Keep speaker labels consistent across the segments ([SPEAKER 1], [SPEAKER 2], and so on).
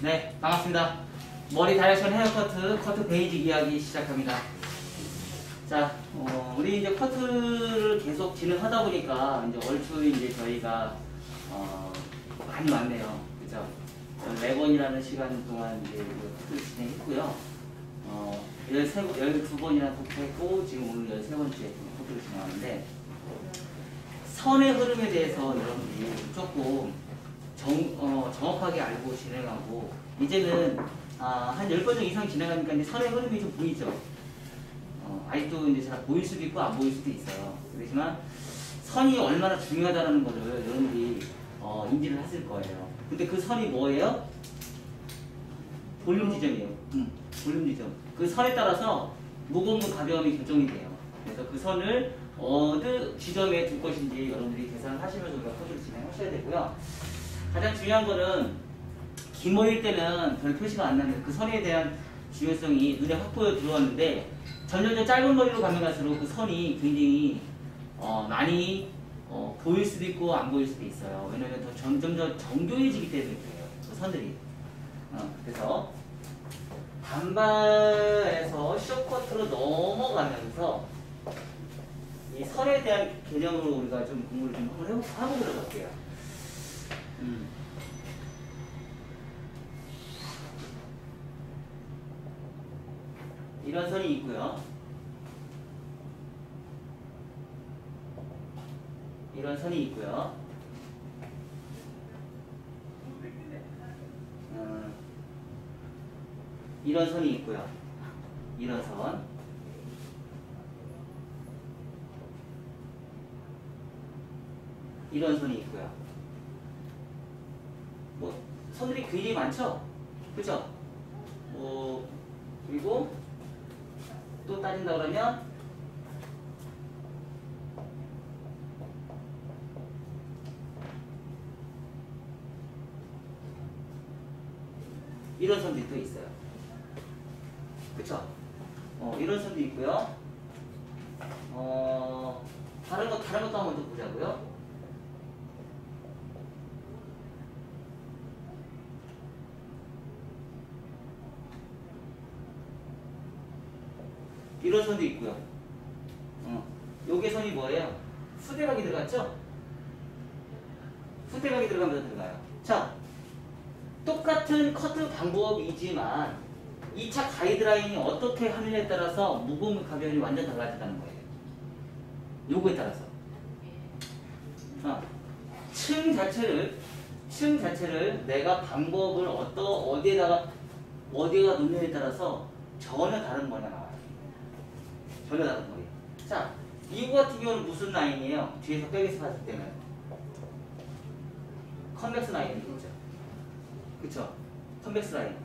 [SPEAKER 1] 네, 반갑습니다. 머리 다이렉션 헤어커트, 커트 베이직 이야기 시작합니다. 자, 우리 이제 커트를 계속 진행하다 보니까 이제 얼추 이제 저희가 많이 왔네요. 그죠? 14번이라는 시간 동안 이제 커트를 진행했고요. 12번이나 토크했고, 지금 오늘 13번째 커트를 진행하는데, 선의 흐름에 대해서 여러분들이 조금 정확하게 알고 진행하고, 이제는 한 10번 이상 진행하니까 이제 선의 흐름이 좀 보이죠. 아직도 이제 잘 보일 수도 있고 안 보일 수도 있어요. 그렇지만 선이 얼마나 중요하다는 것을 여러분들이 인지를 하실 거예요. 근데 그 선이 뭐예요? 볼륨 지점이에요. 볼륨 지점. 그 선에 따라서 무거움과 가벼움이 결정이 돼요. 그래서 그 선을 어느 지점에 둘 것인지 여러분들이 계산을 하시면서 우리가 코드를 진행하셔야 되고요. 가장 중요한 거는 긴 머리일 때는 별 표시가 안 나는데 그 선에 대한 중요성이 눈에 확 보여 들어왔는데 점점 짧은 머리로 가면 갈수록 그 선이 굉장히 많이 보일 수도 있고 안 보일 수도 있어요. 왜냐면 점점 더 정교해지기 때문에 그래요. 그 선들이. 그래서 단발에서 숏커트로 넘어가면서 이 선에 대한 개념으로 우리가 좀 공부를 좀 한번 하고 들어갈게요. 이런 선이 있고요. 이런 선이 있고요. 이런 선이 있고요. 이런 선. 이런 선이 있고요. 뭐 선들이 굉장히 많죠? 그죠? 그리고 또 따진다 그러면 이런 선도 또 있어요. 그쵸? 이런 선도 있고요. 다른 것도 한번 더 보자고요. 이런 선도 있고요. 요게 선이 뭐예요? 후대각이 들어갔죠? 후대각이 들어가면서 들어가요. 자, 똑같은 커트 방법이지만 2차 가이드라인이 어떻게 하느냐에 따라서 무거움 가벼움이 완전 달라진다는 거예요. 요거에 따라서. 층 자체를 내가 방법을 어디에다 놓느냐에 따라서 전혀 다른 거냐 나와요. 전혀 다른 거예요. 자, 이거 같은 경우는 무슨 라인이에요? 뒤에서 백에서 봤을 때는 컨벡스 라인이겠죠. 그쵸? 컨벡스 라인.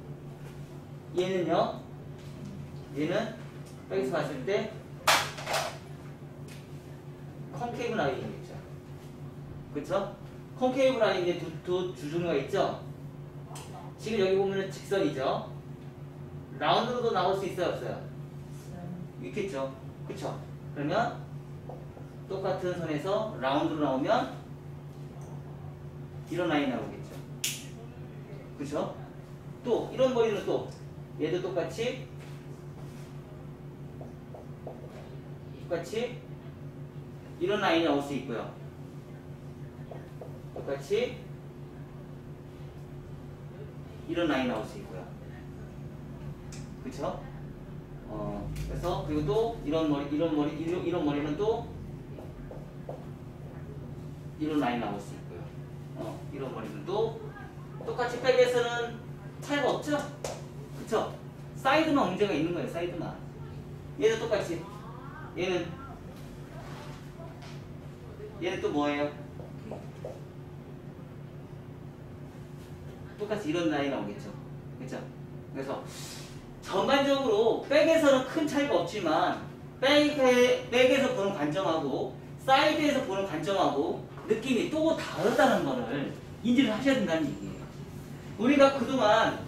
[SPEAKER 1] 얘는요? 얘는 백에서 봤을 때 콘케이브 라인이겠죠. 그쵸? 콘케이브 라인에 두 주종류가 있죠? 지금 여기 보면은 직선이죠? 라운드로도 나올 수 있어요? 없어요? 있겠죠? 그쵸? 그러면 똑같은 선에서 라운드로 나오면 이런 라인이 나오겠죠? 그쵸? 또 이런 머리는 또 얘도 똑같이 이런 라인이 나올 수 있고요. 똑같이 이런 라인이 나올 수 있고요. 그쵸? 그래서 그리고 또 이런 머리는 또 이런 라인 나올 수 있고요. 이런 머리는 또 똑같이 백에서는 차이가 없죠? 그쵸? 사이드만 문제가 있는 거예요. 사이드만. 얘도 똑같이. 얘는 또 뭐예요? 똑같이 이런 라인 나오겠죠? 그쵸? 그래서 전반적으로 백에서는 큰 차이가 없지만 백에서 보는 관점하고 사이드에서 보는 관점하고 느낌이 또 다르다는 거를 인지를 하셔야 된다는 얘기예요. 우리가 그동안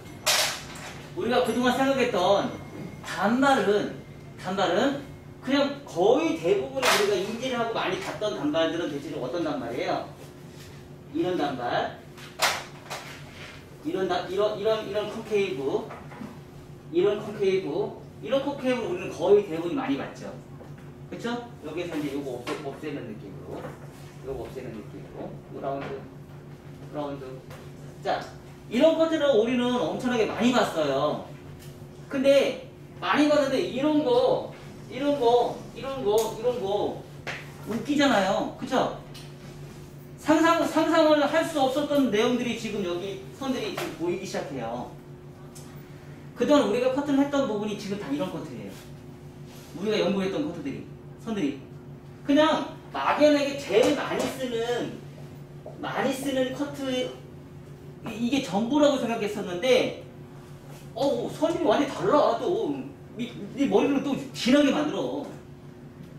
[SPEAKER 1] 생각했던 단발은 그냥 거의 대부분 우리가 인지를 하고 많이 봤던 단발들은 대체로 어떤 단발이에요? 이런 단발, 이런 콘케이브, 이런 콘케이브 우리는 거의 대부분 많이 봤죠. 그쵸? 여기에서 이제 요거 없애는 느낌으로, 라운드. 자, 이런 것들을 우리는 엄청나게 많이 봤어요. 근데 많이 봤는데 이런 거 웃기잖아요. 그쵸? 상상을 할 수 없었던 내용들이 지금 여기 선들이 지금 보이기 시작해요. 그동안 우리가 커트를 했던 부분이 지금 다 이런 커트예요. 우리가 연구했던 선들이. 그냥 막연하게 제일 많이 쓰는 커트, 이게 전부라고 생각했었는데, 선들이 완전히 달라. 또, 네 머리를 또 진하게 만들어.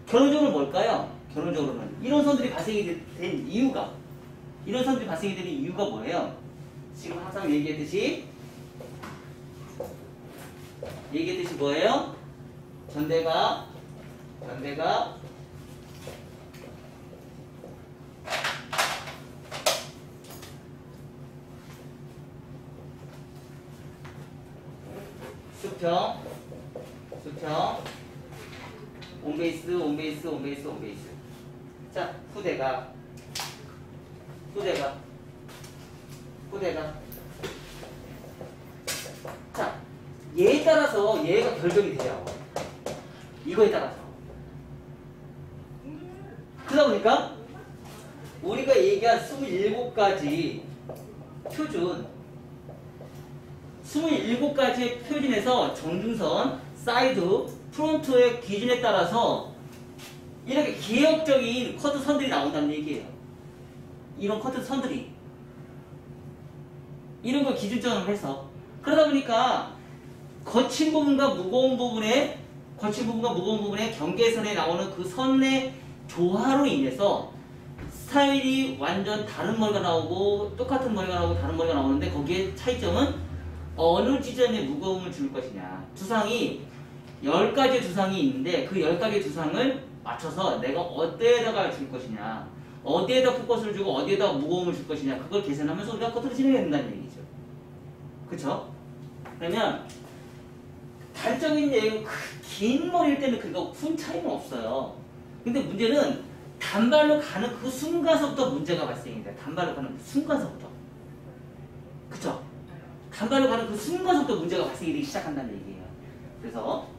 [SPEAKER 1] 결론적으로는 뭘까요? 결론적으로는 이런 선들이 발생이 된 이유가 뭐예요? 지금 항상 얘기했듯이 뭐예요? 전대가 수평 온베이스. 자, 후대가. 자, 얘에 따라서 얘가 결정이 돼요. 이거에 따라서. 그러다 보니까 우리가 얘기한 27가지 표준, 27가지의 표준에서 정중선, 사이드, 프론트의 기준에 따라서 이렇게 기억적인 커트 선들이 나온다는 얘기예요. 이런 커트 선들이. 이런 걸 기준점으로 해서. 그러다 보니까 거친 부분과 무거운 부분의 경계선에 나오는 그 선의 조화로 인해서 스타일이 완전 다른 머리가 나오고 똑같은 머리가 나오고 다른 머리가 나오는데 거기에 차이점은 어느 지점에 무거움을 줄 것이냐. 두상이 10가지 두상이 있는데 그 10가지 두상을 맞춰서 내가 어디에다가 줄 것이냐, 어디에다 포커스를 주고 어디에다 무거움을 줄 것이냐, 그걸 계산하면서 우리가 커트를 진행해야 된다는 얘기죠. 그쵸? 그러면 단적인 내용, 긴 머리일 때는 그거 큰 차이는 없어요. 근데 문제는 단발로 가는 그 순간서부터 문제가 발생이 돼요. 단발로 가는 그 순간서부터. 그쵸? 단발로 가는 그 순간서부터 문제가 발생이 되기 시작한다는 얘기예요. 그래서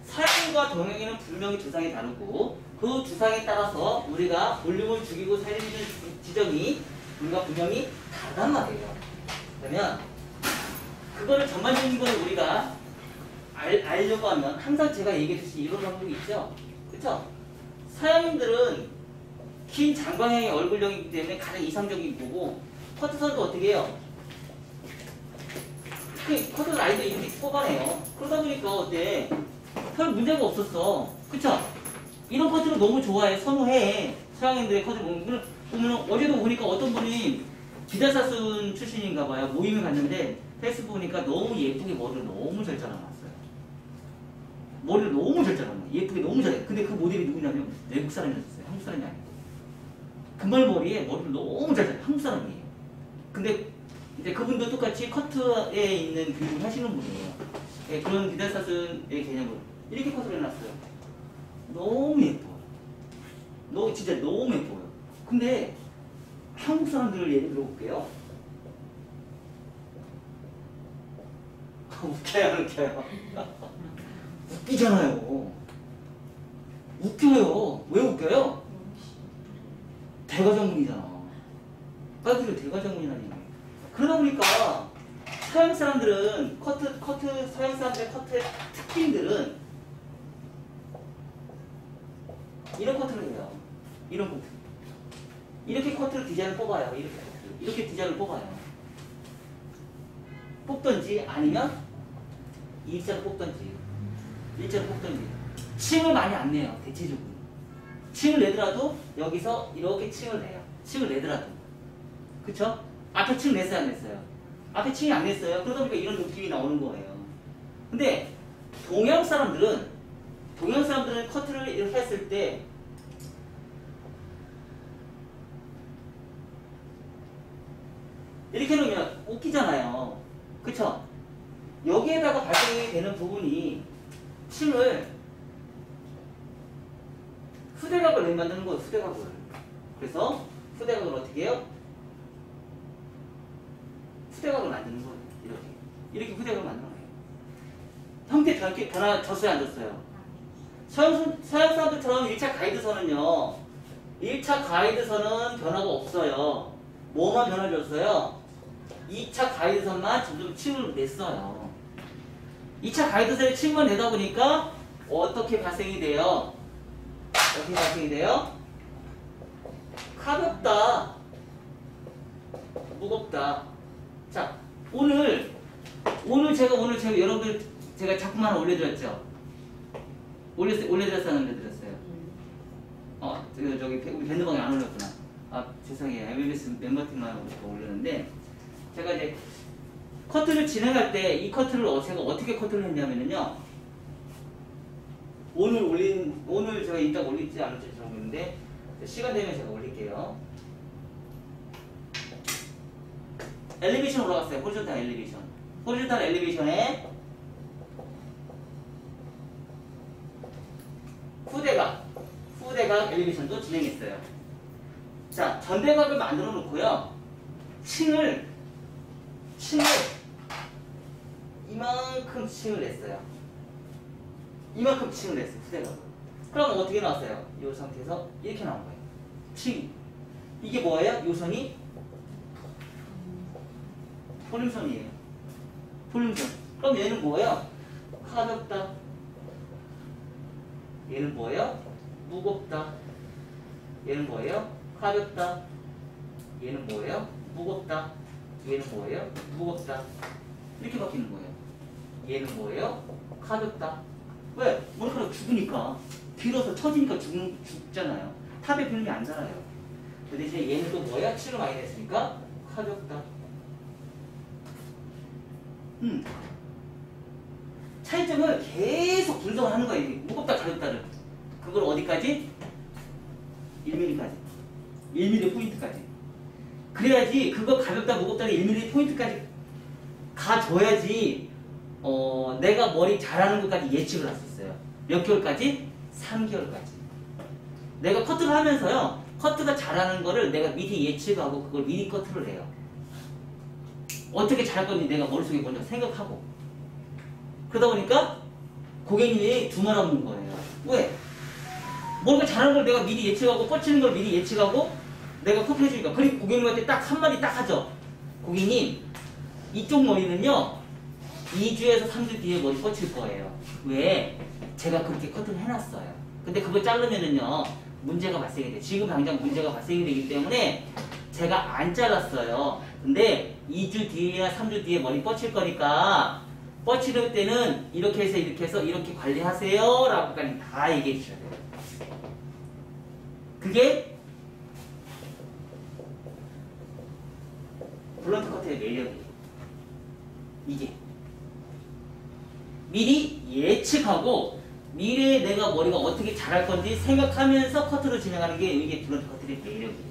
[SPEAKER 1] 서양인과 동양인은 분명히 두상이 다르고 그 두상에 따라서 우리가 볼륨을 죽이고 살리는 지점이 우리가 분명히 다르단 말이에요. 그러면 그거를 전반적인 걸 우리가 알려고 하면 항상 제가 얘기했듯이 이런 방법이 있죠. 그쵸? 서양인들은 긴 장방향의 얼굴형이기 때문에 가장 이상적인 거고 커트선도 어떻게 해요? 커트 라인도 이렇게 뽑아내요. 그러다 보니까 어때? 별 문제가 없었어. 그쵸? 이런 커트를 너무 좋아해. 선호해. 서양인들의 커트를 보면 어제도 보니까 어떤 분이 기다사순 출신인가 봐요. 모임을 갔는데 페이스북 보니까 너무 예쁘게 머리를 너무 잘 잘라놨어요. 머리를 너무 잘 잘라놨어요. 예쁘게 너무 잘해. 근데 그 모델이 누구냐면 외국 사람이었어요. 한국 사람이 아니고. 금발머리에 머리를 너무 잘 잘해. 한국 사람이에요. 근데 이제 그분도 똑같이 커트에 있는 교육을 하시는 분이에요. 예, 그런 기다사순의 개념으로 이렇게 커트를 해놨어요. 너무 예뻐요. 진짜 너무 예뻐요. 근데 한국 사람들을 예를 들어볼게요. 웃겨요. 웃기잖아요. 웃겨요. 왜 웃겨요? 대가장군이잖아. 빨리 대가장군이라니. 그러다 보니까 서양 사람들은 서양 사람들의 커트의 특징들은 이런 커트를 해요. 이런 커트. 이렇게 커트를 디자인을 뽑아요. 이렇게 디자인을 뽑아요. 뽑던지 아니면 일자로 뽑던지. 층을 많이 안 내요. 대체적으로. 층을 내더라도 여기서 이렇게 층을 내요. 층을 내더라도. 그쵸? 앞에 층 냈어요, 안 냈어요? 앞에 층이 안 냈어요. 그러다 보니까 이런 느낌이 나오는 거예요. 근데 동양 사람들은 커트를 이렇게 했을 때 이렇게 놓으면 웃기잖아요. 그쵸? 여기에다가 발생이 되는 부분이 층을 후대각을 왜 만드는 거예요? 후대각을. 그래서 후대각을 어떻게 해요? 후대각을 만드는 거예요. 이렇게 후대각을 만드는 거예요. 형태 변화졌어요? 안 졌어요? 서양 사람들처럼 1차 가이드선은요. 1차 가이드선은 변화가 없어요. 뭐만 변화를 줬어요? 2차 가이드선만 점점 층을 냈어요. 2차 가이드선에 층만 내다 보니까 어떻게 발생이 돼요? 어떻게 발생이 돼요? 가볍다, 무겁다. 자, 오늘 제가 여러분들 제가 작품 하나 올려드렸죠? 올려드렸었는데 드렸어요. 저기 우리 밴드방에 안 올렸구나. 아, 죄송해요. MBS 멤버팀만 올렸는데 제가 이제 커트를 진행할 때 이 커트를 제가 어떻게 커트를 했냐면요. 오늘 제가 이따 올릴지 안 올릴지 모르겠는데 시간 되면 제가 올릴게요. 엘리베이션 올라갔어요. 호리존탈 엘리베이션. 호리존탈 엘리베이션에 후대각 엘리베이션도 진행했어요. 자, 전대각을 만들어 놓고요. 층을 이만큼 층을 냈어요. 이만큼 층을 냈어요. 후대각을. 그럼 어떻게 나왔어요? 이 상태에서 이렇게 나온 거예요. 층. 이게 뭐예요? 요선이 폴림선이에요. 폴림선. 그럼 얘는 뭐예요? 가볍다. 얘는 뭐예요? 무겁다. 얘는 뭐예요? 가볍다. 얘는 뭐예요? 무겁다. 얘는 뭐예요? 무겁다. 이렇게 바뀌는 거예요. 얘는 뭐예요? 가볍다. 왜? 머리카락 죽으니까. 길어서 처지니까 죽잖아요. 탑에 비누이 안 자라요. 그 대신에 얘는 또 뭐야? 치료 많이 됐으니까 가볍다. 차이점을 계속 분석을 하는 거예요. 무겁다, 가볍다를. 그걸 어디까지? 1mm까지. 1mm 포인트까지. 그래야지 그거 가볍다, 무겁다는 1mm 포인트까지 가줘야지 내가 머리 잘하는 것까지 예측을 할 수 있어요. 몇 개월까지? 3개월까지. 내가 커트를 하면서요. 커트가 잘하는 거를 내가 미리 예측하고 그걸 미리 커트를 해요. 어떻게 잘할 건지 내가 머릿속에 먼저 생각하고. 그러다 보니까 고객님이 두말 없는 거예요. 왜? 뭔가 잘하는 걸 내가 미리 예측하고 뻗치는 걸 미리 예측하고 내가 커트해 주니까. 그리고 고객님한테 딱 한마디 딱 하죠. 고객님, 이쪽 머리는요 2주에서 3주 뒤에 머리 뻗칠 거예요. 왜? 제가 그렇게 커트를 해놨어요. 근데 그거 자르면은요 문제가 발생이 돼. 지금 당장 문제가 발생이 되기 때문에 제가 안 잘랐어요. 근데 2주 뒤에나 3주 뒤에 머리 뻗칠 거니까 뻗칠 때는 이렇게 해서 이렇게 관리하세요 라고까지 다 얘기해 주셔야 돼요. 그게 블런트 커트의 매력이에요. 이게 미리 예측하고 미래에 내가 머리가 어떻게 자랄 건지 생각하면서 커트를 진행하는 게 이게 블런트 커트의 매력이에요.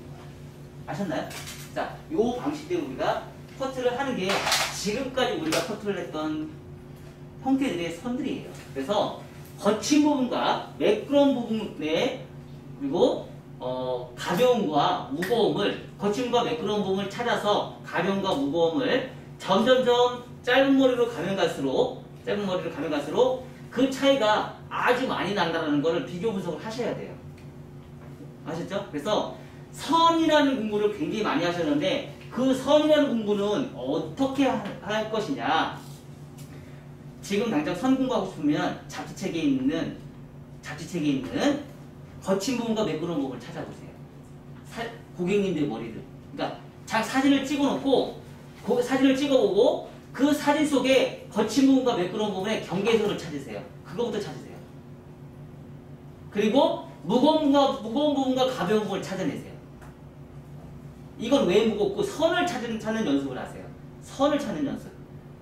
[SPEAKER 1] 아셨나요? 자, 요 방식대로 우리가 커트를 하는 게 지금까지 우리가 커트를 했던 형태들의 선들이에요. 그래서 거친 부분과 매끄러운 부분에 그리고 가벼움과 무거움을 거침과 매끄러운 부분을 찾아서 가벼움과 무거움을 점점점 짧은 머리로 가면 갈수록 그 차이가 아주 많이 난다는 것을 비교 분석을 하셔야 돼요. 아셨죠? 그래서 선이라는 공부를 굉장히 많이 하셨는데 그 선이라는 공부는 어떻게 할 것이냐. 지금 당장 선 공부하고 싶으면 잡지책에 있는 거친 부분과 매끄러운 부분을 찾아보세요. 고객님들 머리를. 그러니까 사진을 찍어놓고 그 사진을 찍어보고 그 사진 속에 거친 부분과 매끄러운 부분의 경계선을 찾으세요. 그거부터 찾으세요. 그리고 무거운 부분과 가벼운 부분을 찾아내세요. 이건 왜 무겁고 선을 찾는 연습을 하세요. 선을 찾는 연습.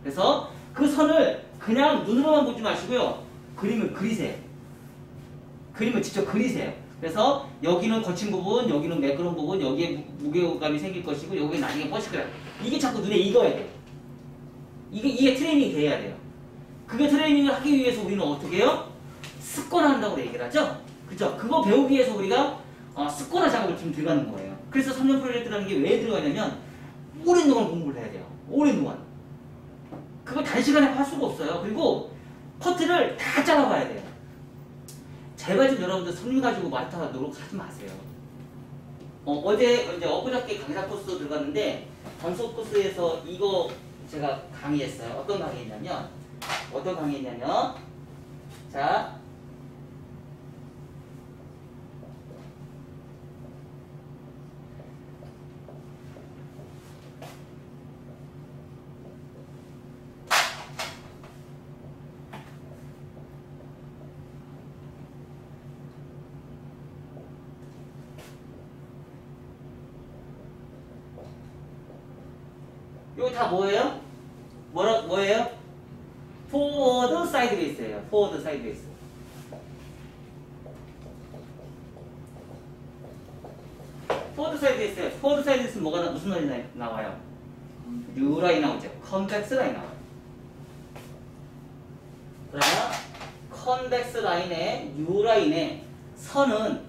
[SPEAKER 1] 그래서 그 선을 그냥 눈으로만 보지 마시고요. 그림을 그리세요. 그림을 직접 그리세요. 그래서 여기는 거친 부분, 여기는 매끄러운 부분, 여기에 무게감이 생길 것이고 여기에 나중에 뻗칠 거예요. 이게 자꾸 눈에 익어야 돼요. 이게 트레이닝이 돼야 돼요. 그게 트레이닝을 하기 위해서 우리는 어떻게 해요? 습관화한다고 얘기를 하죠? 그죠? 그거 배우기 위해서 우리가 습관화 작업을 지금 들어가는 거예요. 그래서 3년 프로젝트라는 게 왜 들어가냐면 오랜 동안 공부를 해야 돼요. 오랜 동안. 그거 단시간에 할 수가 없어요. 그리고 커트를 다 잘라봐야 돼요. 제발 좀 여러분들 손님 가지고 마스터 노력하지 마세요. 어제 이제 엊그저께 강사 코스 들어갔는데 전속 코스에서 이거 제가 강의했어요. 어떤 강의했냐면 자 이거 다 뭐예요? 뭐예요? 포워드 사이드 베이스예요. 포워드 사이드 베이스. 포워드 사이드 베이스예요. 포워드 사이드 베이스는 무슨 라인 나와요? U 라인 나오죠. 컨벡스 라인 나와요. 그러면 컨벡스 라인의 U 라인의 선은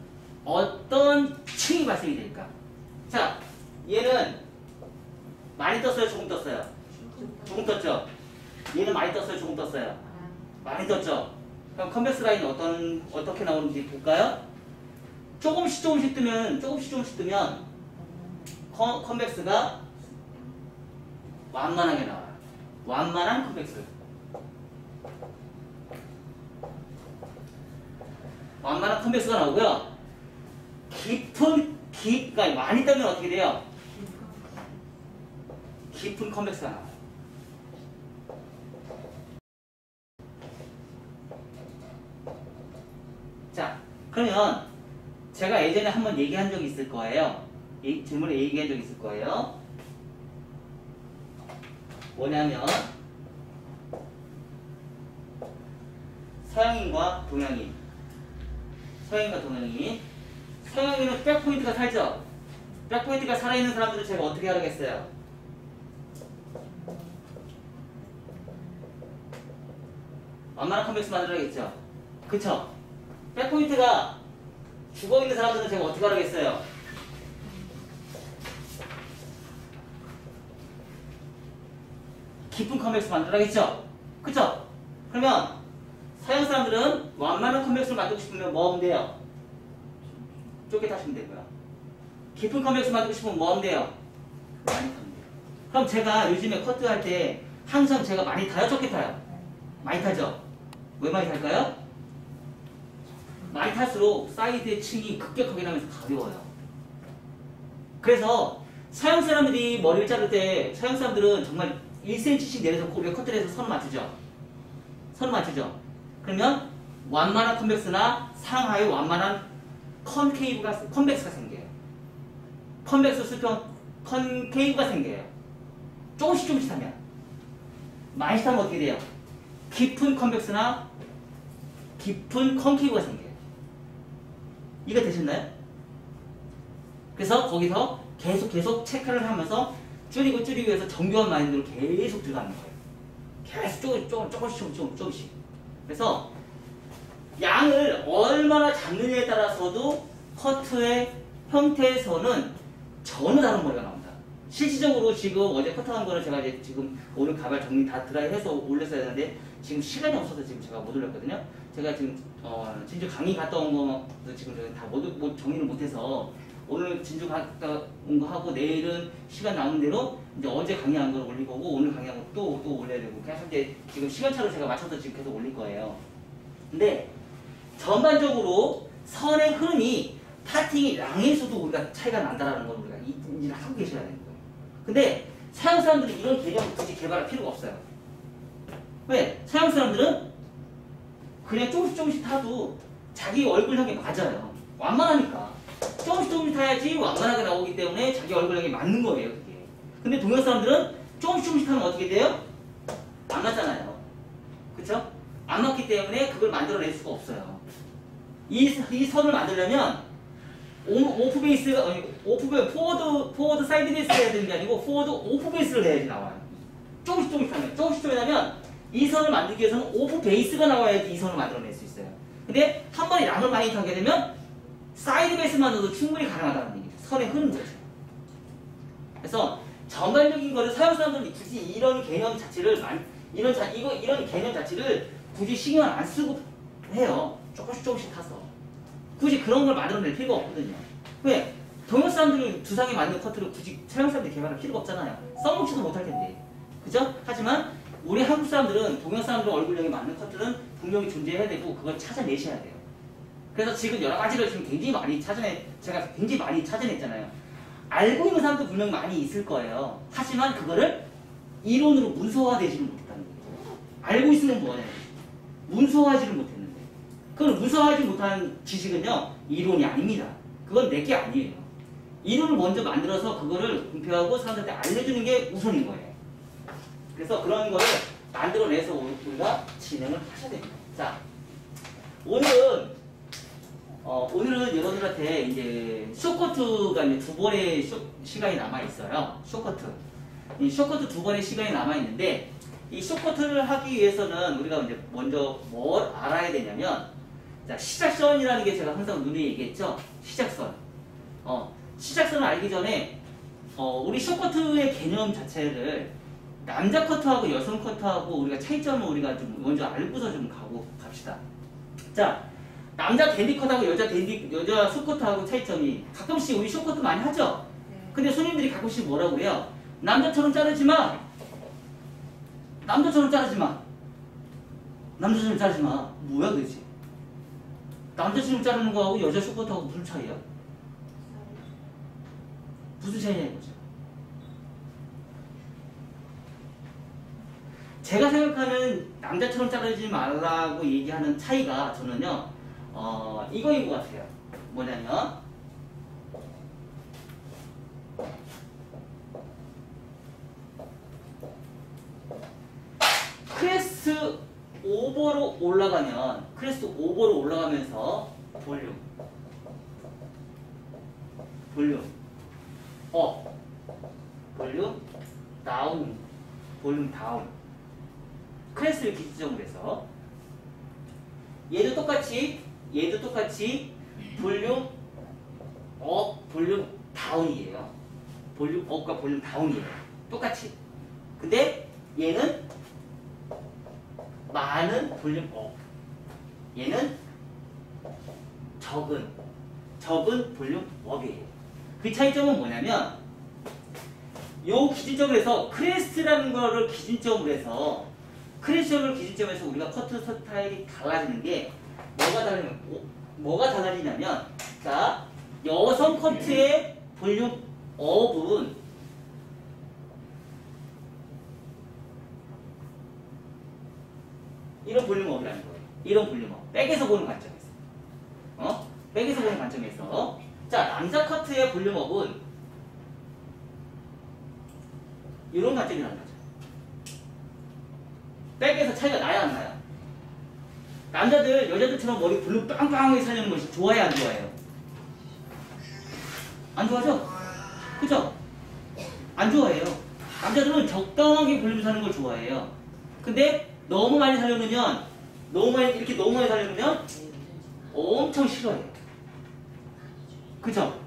[SPEAKER 1] 어떤 층이 발생이 될까? 자, 얘는 많이 떴어요? 조금 떴어요? 조금 떴죠? 얘는 많이 떴어요? 조금 떴어요? 많이 떴죠? 그럼 컨벡스 라인이 어떻게 나오는지 볼까요? 조금씩 뜨면 컨벡스가 완만하게 나와요. 완만한 컨벡스. 완만한 컨벡스가 나오고요. 그러니까 많이 뜨면 어떻게 돼요? 깊은 컨벡스가 나와요. 자, 그러면 제가 예전에 한번 얘기한 적이 있을 거예요. 질문에 얘기한 적이 있을 거예요. 뭐냐면 서양인과 동양인. 서양인은 백포인트가 살죠? 백포인트가 살아있는 사람들은 제가 어떻게 하라겠어요? 완만한 컨벡스 만들어야겠죠? 그쵸? 백포인트가 죽어있는 사람들은 제가 어떻게 하라겠어요? 깊은 컨벡스 만들어야겠죠? 그쵸? 그러면 서양 사람들은 완만한 컨벡스를 만들고 싶으면 뭐 하면 돼요? 좁게 타시면 되고요. 깊은 컨벡스 만들고 싶으면 뭐 하면 돼요? 많이 타면 돼요. 그럼 제가 요즘에 커트할 때 항상 제가 많이 타요? 적게 타요? 많이 타죠? 왜 많이 탈까요? 많이 탈수록 사이드의 층이 급격하게 나면서 가벼워요. 그래서 서양 사람들이 머리를 자를 때 서양 사람들은 정말 1cm씩 내려서 우리가 커트를 해서 선을 맞추죠. 그러면 완만한 컨벡스나 상하의 완만한 컨벡스가 생겨요. 컨벡스 수평 컨케이브가 생겨요. 조금씩 하면. 많이 타면 어떻게 돼요? 깊은 컨벡스나 깊은 컨케이브가 생겨요. 이거 되셨나요? 그래서 거기서 계속 체크를 하면서 줄이기 위해서 정교한 마인드로 계속 들어가는 거예요. 계속 조금씩. 그래서 양을 얼마나 잡느냐에 따라서도 커트의 형태에서는 전혀 다른 머리가 나옵니다. 실질적으로 지금 어제 커트한 거를 제가 이제 지금 오늘 가발 정리 다 드라이해서 올렸어야 되는데 지금 시간이 없어서 지금 제가 못 올렸거든요. 제가 지금 진주 강의 갔다 온 거 지금 다 정리를 못해서 오늘 진주 갔다 온 거 하고 내일은 시간 남은 대로 이제 어제 강의한 걸 올릴 거고 오늘 강의한 거 또 올려야 되고 계속 이제 지금 시간차로 제가 맞춰서 지금 계속 올릴 거예요. 근데 전반적으로 선의 흐름이 파팅이 양에서도 우리가 차이가 난다라는 걸 우리가 인지를 하고 계셔야 되는 거예요. 근데 서양 사람들이 이런 개념을 굳이 개발할 필요가 없어요. 왜? 서양 사람들은 그냥 조금씩 타도 자기 얼굴형에 맞아요. 완만하니까. 조금씩 타야지 완만하게 나오기 때문에 자기 얼굴형에 맞는 거예요, 그게. 근데 동양 사람들은 조금씩 타면 어떻게 돼요? 안 맞잖아요. 그쵸? 안 맞기 때문에 그걸 만들어낼 수가 없어요. 이 선을 만들려면 오프 베이스가 포워드 사이드 베이스를 해야 되는 게 아니고 포워드 오프 베이스를 해야지 나와요. 조금씩 하면 이 선을 만들기 위해서는 오프 베이스가 나와야지 이 선을 만들어낼 수 있어요. 근데 한 번에 양을 많이 타게 되면 사이드 베이스만으로도 충분히 가능하다는 얘기죠. 선의 흐름 자체. 그래서 전반적인 거를 서양 사람들이 굳이 이런 개념 자체를 이런 개념 자체를 굳이 신경 안 쓰고 해요. 조금씩 타서. 굳이 그런 걸 만들어낼 필요가 없거든요. 왜? 동양 사람들이 두상에 맞는 커트를 굳이 서양 사람들이 개발할 필요가 없잖아요. 써먹지도 못할 텐데. 그죠? 하지만 우리 한국 사람들은 동양 사람들 얼굴형에 맞는 커트는 분명히 존재해야 되고 그걸 찾아내셔야 돼요. 그래서 지금 여러 가지를 지금 제가 굉장히 많이 찾아냈잖아요. 알고 있는 사람도 분명히 많이 있을 거예요. 하지만 그거를 이론으로 문서화되지는 못했다는 거죠. 알고 있으면 뭐하냐. 문서화하지를 못했는데. 그걸 문서화하지 못한 지식은요, 이론이 아닙니다. 그건 내게 아니에요. 이론을 먼저 만들어서 그거를 공표하고 사람들한테 알려주는 게 우선인 거예요. 그래서 그런 거를 만들어내서 우리가 진행을 하셔야 됩니다. 자, 오늘은 여러분들한테 이제 쇼커트가 이제 두 번의 시간이 남아 있어요. 쇼커트. 이 쇼커트 두 번의 시간이 남아 있는데, 이 쇼커트를 하기 위해서는 우리가 이제 먼저 뭘 알아야 되냐면, 자, 시작선이라는 게 제가 항상 눈에 얘기했죠. 시작선. 시작선을 알기 전에 우리 쇼커트의 개념 자체를 남자 커트하고 여성 커트하고 우리가 차이점을 우리가 좀 먼저 알고서 좀 갑시다. 자, 남자 댄디 컷하고 여자 쇼커트하고 차이점이 가끔씩 우리 쇼커트 많이 하죠? 근데 손님들이 가끔씩 뭐라고 해요? 남자처럼 자르지 마! 남자처럼 자르지 마! 남자처럼 자르지 마! 뭐야 그지? 남자처럼 자르는 거하고 여자 쇼커트하고 무슨 차이야? 무슨 차이냐 이거죠? 제가 생각하는 남자처럼 자르지 말라고 얘기하는 차이가 저는요, 이거인 것 같아요. 뭐냐면, 크레스트 오버로 올라가면서 볼륨 업, 볼륨 다운. 크레스를 기준점으로 해서 얘도 똑같이 볼륨 업, 볼륨 다운이에요. 볼륨 업과 볼륨 다운이에요. 똑같이. 근데 얘는 많은 볼륨 업, 얘는 적은 볼륨 업이에요. 그 차이점은 뭐냐면, 요 기준점으로 해서 크레스트라는 거를 기준점으로 해서 우리가 커트 스타일이 달라지는 게 뭐가 달라지냐면, 자, 여성 커트의 볼륨 업은 이런 볼륨 업이라는 거예요. 이런 볼륨 업. 백에서 보는 관점에서. 백에서 보는 관점에서. 자, 남자 커트의 볼륨 업은 이런 관점이라는 거죠. 백에서 차이가 나야 안 나요? 남자들, 여자들처럼 머리 볼륨 빵빵하게 살려는 것이 좋아해요, 안 좋아해요? 안 좋아하죠? 그죠? 안 좋아해요. 남자들은 적당하게 볼륨 사는 걸 좋아해요. 근데 너무 많이 살려놓으면, 너무 많이 살려놓으면 엄청 싫어해요. 그죠?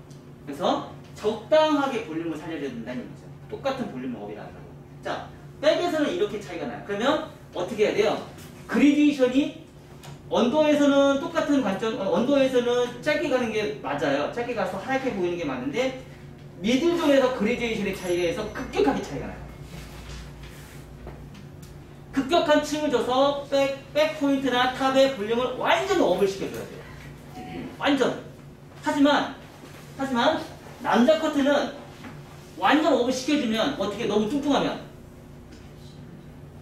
[SPEAKER 1] 그래서 적당하게 볼륨을 살려야 된다는 거죠. 똑같은 볼륨 업이라는 거고. 자, 백에서는 이렇게 차이가 나요. 그러면 어떻게 해야 돼요? 그레디에이션이 언더에서는 똑같은 관점, 언더에서는 짧게 가는 게 맞아요. 짧게 가서 하얗게 보이는 게 맞는데, 미들존에서 그레디에이션의 차이에서 급격하게 차이가 나요. 급격한 층을 줘서 백 포인트나 탑의 볼륨을 완전 업을 시켜줘야 돼요. 완전. 하지만 남자 커트는 완전 업을 시켜주면 어떻게, 너무 뚱뚱하면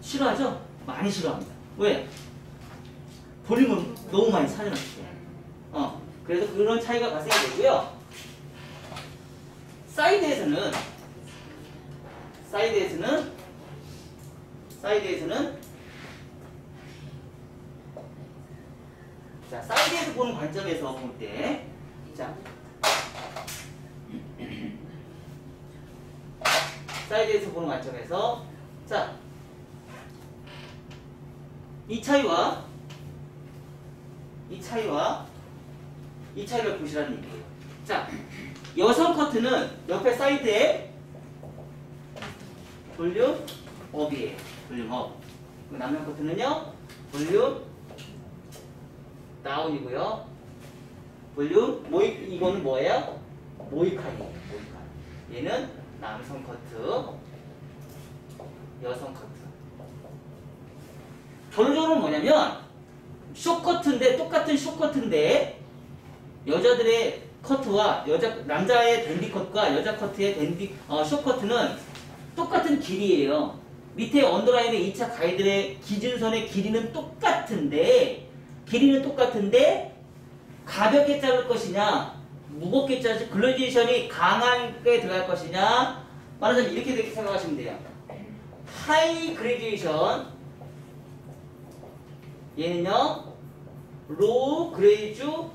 [SPEAKER 1] 싫어하죠? 많이 싫어합니다. 왜? 볼륨을 너무 많이 살려놨기 때문에. 그래서 그런 차이가 발생이 되고요. 사이드에서는 자, 사이드에서 보는 관점에서 볼 때, 자, 사이드에서 보는 관점에서 자, 이 차이와 이 차이를 보시라는 얘기예요. 자, 여성 커트는 옆에 사이드에 볼륨 업이에요. 볼륨 업. 남성 커트는요, 볼륨 다운이고요. 볼륨 모이, 이거는 뭐예요? 모이칸이에요. 모이칸. 얘는 남성 커트, 여성 커트. 결론적으로 뭐냐면 숏커트인데, 똑같은 숏커트인데 여자들의 커트와 남자의 댄디 컷과 여자 커트의 숏커트는 똑같은 길이에요. 밑에 언더라인의 2차 가이드의 기준선의 길이는 똑같은데 가볍게 자를 것이냐 무겁게 자를 글래디에이션이 강하게 들어갈 것이냐 말하자면 이렇게 생각하시면 돼요. 하이 그레디에이션 얘는요 로우 그레듀에이션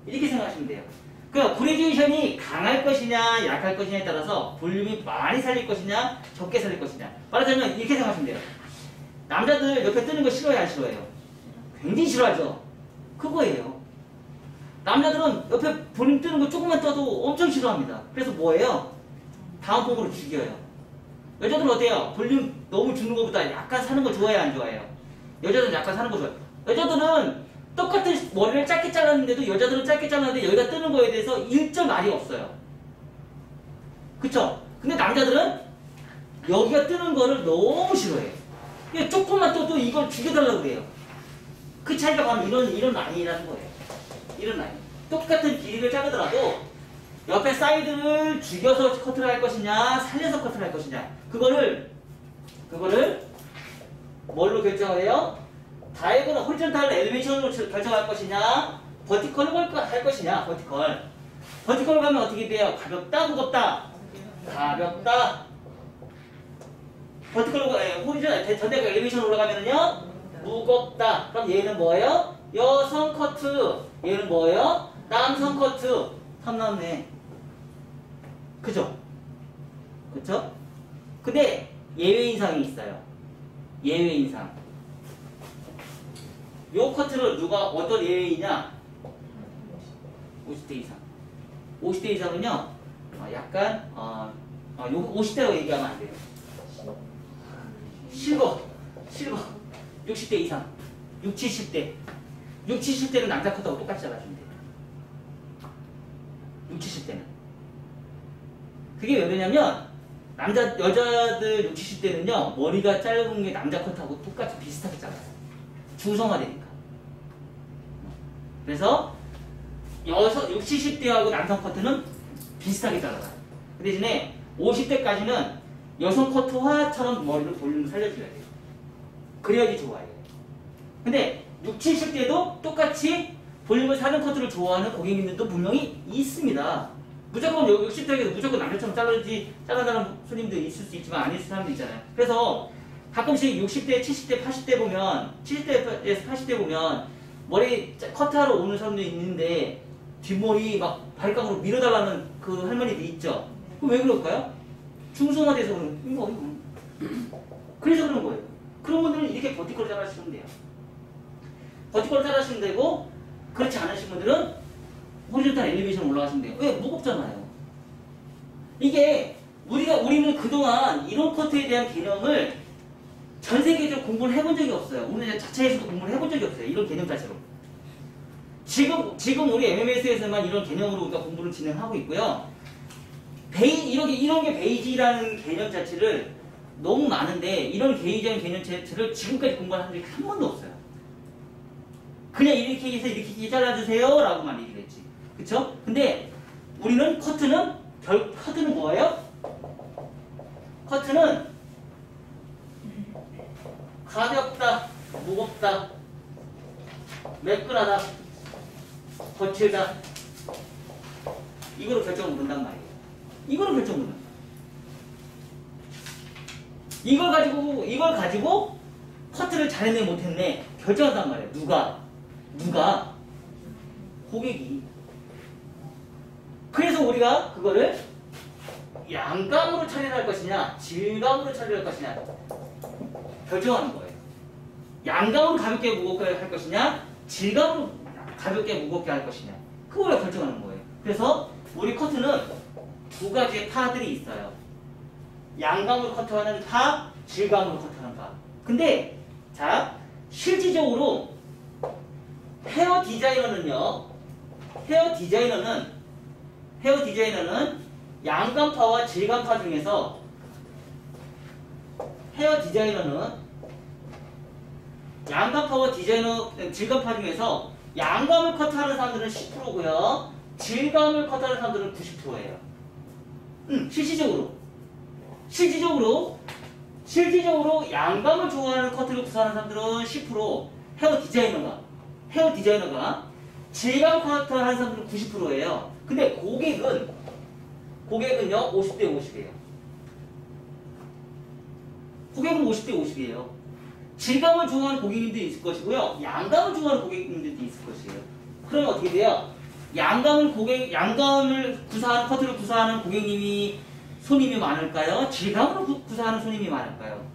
[SPEAKER 1] 이렇게 생각하시면 돼요. 그러니까 그레듀에이션이 강할 것이냐 약할 것이냐에 따라서 볼륨이 많이 살릴 것이냐 적게 살릴 것이냐 말하자면 이렇게 생각하시면 돼요. 남자들 옆에 뜨는 거 싫어해요 안 싫어해요? 굉장히 싫어하죠. 그거예요. 남자들은 옆에 볼륨 뜨는 거 조금만 떠도 엄청 싫어합니다. 그래서 뭐예요? 다음 폼으로 죽여요. 여자들은 어때요? 볼륨 너무 주는 것보다 약간 사는 거 좋아해요 안 좋아해요? 여자들은 약간 사는 거 좋아해요. 여자들은 똑같은 머리를 짧게 잘랐는데도 여자들은 짧게 잘랐는데 여기가 뜨는 거에 대해서 일절 말이 없어요. 그쵸? 근데 남자들은 여기가 뜨는 거를 너무 싫어해요. 그냥 조금만 떠도 이걸 죽여달라고 그래요. 그 차이가 바로 이런 라인이라는 거예요. 이런 라인. 똑같은 길이를 자르더라도 옆에 사이드를 죽여서 커트를 할 것이냐 살려서 커트를 할 것이냐 그거를 뭘로 결정해요? 다이거나 호리존탈 엘리베이션으로 결정할 것이냐 버티컬로 할 것이냐 버티컬로 가면 어떻게 돼요? 가볍다 무겁다? 가볍다. 버티컬로 호리존탈 전대가 엘리베이션 올라가면은요 무겁다. 그럼 얘는 뭐예요? 여성 커트. 얘는 뭐예요? 남성 커트. 탐나네. 그죠? 그쵸? 근데 예외인상이 있어요. 예외인상. 요 커트를 누가 어떤 예외이냐? 50대 이상. 50대 이상은요, 약간, 요 50대라고 얘기하면 안 돼요. 실버. 60대 이상. 60, 70대. 60, 70대는 남자 커트하고 똑같이 잘라주면 돼요. 60, 70대는. 그게 왜 그러냐면, 여자들 60, 70대는요, 머리가 짧은 게 남자 커트하고 똑같이 비슷하게 잘라요. 중성화되니까. 그래서 60, 70대하고 남성 커트는 비슷하게 잘라요. 그 대신에 50대까지는 여성 커트화처럼 머리를 볼륨을 살려줘야 돼요. 그래야지 좋아요. 근데 60, 70대도 똑같이 볼륨을 사는 커트를 좋아하는 고객님들도 분명히 있습니다. 무조건 60대에도 무조건 남자처럼 잘라달라는 손님도 있을 수 있지만 아닐 사람도 있잖아요. 그래서 가끔씩 60대, 70대, 80대 보면 70대에서 80대 보면 머리 커트하러 오는 사람도 있는데 뒷머리 막 바리깡으로 밀어달라는 그 할머니도 있죠. 그럼 왜 그럴까요? 중성화돼서 그런 거 그래서 그런 거예요. 그런 분들은 이렇게 버티컬 잘하시면 돼요. 버티컬 잘하시면 되고 그렇지 않으신 분들은 호리존탈 엘리베이션 올라가시면 돼요. 왜? 무겁잖아요. 이게 우리는 그동안 이런 커트에 대한 개념을 전 세계적으로 공부를 해본 적이 없어요. 우리는 자체에서도 공부를 해본 적이 없어요. 이런 개념 자체로. 지금 우리 MMS에서만 이런 개념으로 우리가 공부를 진행하고 있고요. 이런 게 베이지라는 개념 자체를 너무 많은데 이런 베이지라는 개념 자체를 지금까지 공부한 적이 한 번도 없어요. 그냥 이렇게 해서 이렇게 잘라주세요 라고만 얘기를 했지. 그쵸? 근데 우리는 커트는 뭐예요? 커트는 가볍다, 무겁다, 매끈하다, 거칠다 이거로 결정을 못한단 말이에요. 이거로 결정을 못한다. 이걸 가지고 커트를 잘했네 못했네 결정한단 말이에요. 누가? 고객이. 그래서 우리가 그거를 양감으로 처리를 할 것이냐 질감으로 처리를 할 것이냐 결정하는 거예요. 양감으로 가볍게 무겁게 할 것이냐 질감으로 가볍게 무겁게 할 것이냐 그걸 결정하는 거예요. 그래서 우리 커트는 두 가지의 파들이 있어요. 양감으로 커트하는 파, 질감으로 커트하는 파. 근데 자 실질적으로 헤어 디자이너는 양감파와 질감파 중에서 양감파와 질감파 중에서 양감을 커트하는 사람들은 10%고요. 질감을 커트하는 사람들은 90%예요. 실질적으로 양감을 좋아하는 커트를 구사하는 사람들은 10%, 헤어 디자이너가 질감 커트 하는 사람들은 90%예요. 근데 고객은요 50대 50이에요. 고객은 50대 50이에요. 질감을 좋아하는 고객님도 있을 것이고요. 양감을 좋아하는 고객님들도 있을 것이에요. 그러면 어떻게 돼요? 양감을 구사하는 커트를 구사하는 손님이 많을까요? 질감으로 구사하는 손님이 많을까요?